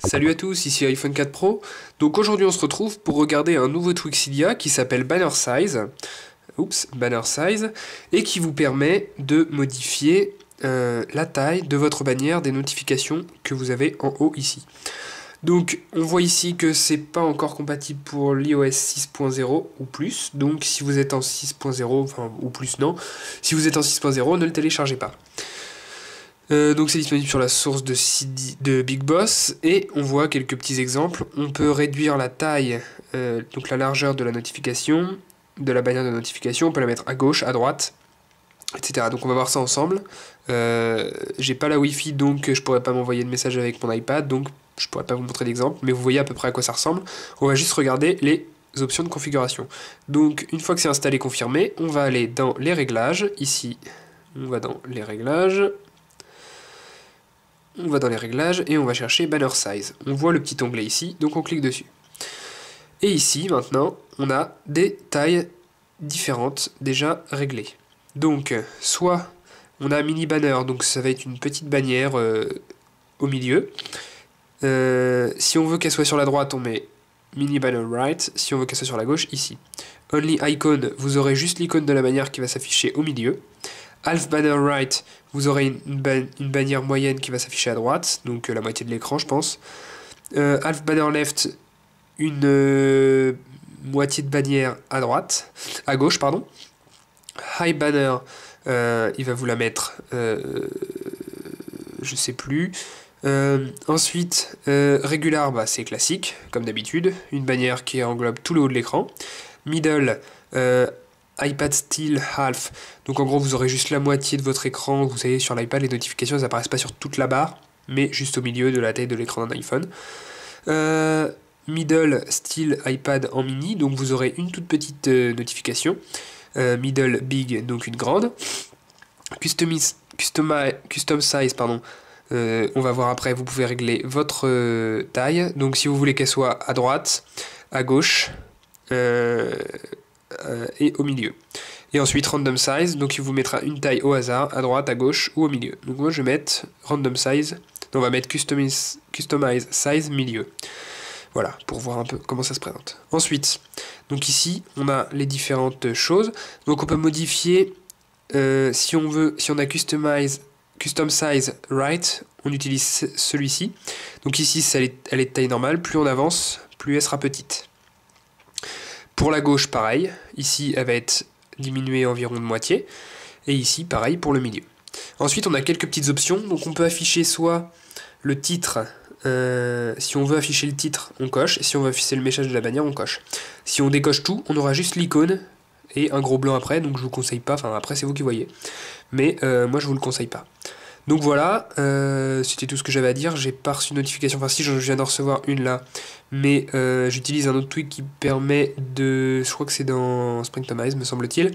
Salut à tous, ici iPhone 4 Pro. Donc aujourd'hui on se retrouve pour regarder un nouveau Twixilia qui s'appelle Banner Size. Banner Size, et qui vous permet de modifier la taille de votre bannière des notifications que vous avez en haut ici. Donc on voit ici que c'est pas encore compatible pour l'iOS 6.0 ou plus, donc si vous êtes en 6.0, enfin ou plus non, si vous êtes en 6.0 ne le téléchargez pas. Donc c'est disponible sur la source de Big Boss, et on voit quelques petits exemples. On peut réduire la taille, donc la largeur de la notification, de la bannière de notification, on peut la mettre à gauche, à droite, etc. Donc on va voir ça ensemble. J'ai pas la Wi-Fi, donc je pourrais pas m'envoyer de message avec mon iPad, donc je pourrais pas vous montrer d'exemple, mais vous voyez à peu près à quoi ça ressemble. On va juste regarder les options de configuration. Donc une fois que c'est installé, confirmé, on va aller dans les réglages, ici, on va dans les réglages, et on va chercher Banner Size. On voit le petit onglet ici, donc on clique dessus. Et ici, maintenant, on a des tailles différentes déjà réglées. Donc, soit on a un mini banner, donc ça va être une petite bannière au milieu. Si on veut qu'elle soit sur la droite, on met mini banner right. Si on veut qu'elle soit sur la gauche, ici. Only icon, vous aurez juste l'icône de la bannière qui va s'afficher au milieu. Half banner right, vous aurez une bannière moyenne qui va s'afficher à droite, donc la moitié de l'écran, je pense. Half banner left, une moitié de bannière à droite, à gauche, pardon. High banner, il va vous la mettre, je sais plus. Ensuite, regular, bah, c'est classique, comme d'habitude, une bannière qui englobe tout le haut de l'écran. Middle, iPad still half, donc en gros vous aurez juste la moitié de votre écran. Vous savez, sur l'iPad les notifications elles apparaissent pas sur toute la barre, mais juste au milieu de la taille de l'écran d'un iPhone. Middle still iPad en mini, donc vous aurez une toute petite notification. Middle big, donc une grande. Custom size, pardon. On va voir après, vous pouvez régler votre taille. Donc si vous voulez qu'elle soit à droite, à gauche et au milieu. Et ensuite random size, donc il vous mettra une taille au hasard, à droite, à gauche ou au milieu. Donc moi je vais mettre random size, donc on va mettre customize size milieu. Voilà, pour voir un peu comment ça se présente. Ensuite, donc ici, on a les différentes choses. Donc on peut modifier, si on a custom size right, on utilise celui-ci. Donc ici, elle est de taille normale. Plus on avance, plus elle sera petite. Pour la gauche, pareil. Ici, elle va être diminuée environ de moitié. Et ici, pareil pour le milieu. Ensuite, on a quelques petites options. Donc on peut afficher soit le titre. Si on veut afficher le titre, on coche. Et si on veut afficher le message de la bannière, on coche. Si on décoche tout, on aura juste l'icône et un gros blanc après. Donc je vous conseille pas. Enfin, après, c'est vous qui voyez. Mais moi, je vous le conseille pas. Donc voilà, c'était tout ce que j'avais à dire. J'ai pas reçu de notification, enfin si, je viens d'en recevoir une là, mais j'utilise un autre tweak qui permet de, je crois que c'est dans Springtomize me semble-t-il,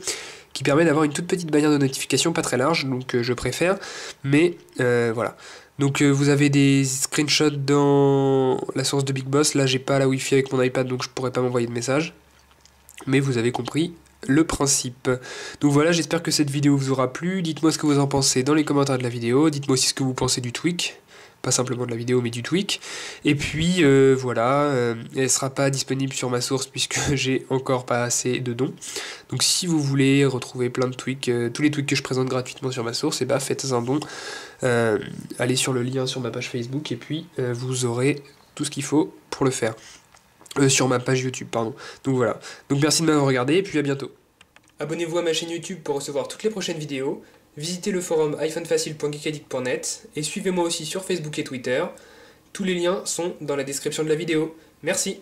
qui permet d'avoir une toute petite bannière de notification, pas très large, donc je préfère, mais voilà. Donc vous avez des screenshots dans la source de Big Boss. Là j'ai pas la Wi-Fi avec mon iPad, donc je pourrais pas m'envoyer de message, mais vous avez compris le principe. Donc voilà, j'espère que cette vidéo vous aura plu. Dites-moi ce que vous en pensez dans les commentaires de la vidéo. Dites-moi aussi ce que vous pensez du tweak. Pas simplement de la vidéo, mais du tweak. Et puis, voilà, elle sera pas disponible sur ma source puisque j'ai encore pas assez de dons. Donc si vous voulez retrouver plein de tweaks, tous les tweaks que je présente gratuitement sur ma source, et bah faites un don. Allez sur le lien sur ma page Facebook et puis vous aurez tout ce qu'il faut pour le faire. Sur ma page YouTube, pardon. Donc voilà. Donc merci de m'avoir regardé et puis à bientôt. Abonnez-vous à ma chaîne YouTube pour recevoir toutes les prochaines vidéos. Visitez le forum iPhonefacile.geekaddict.net et suivez-moi aussi sur Facebook et Twitter. Tous les liens sont dans la description de la vidéo. Merci.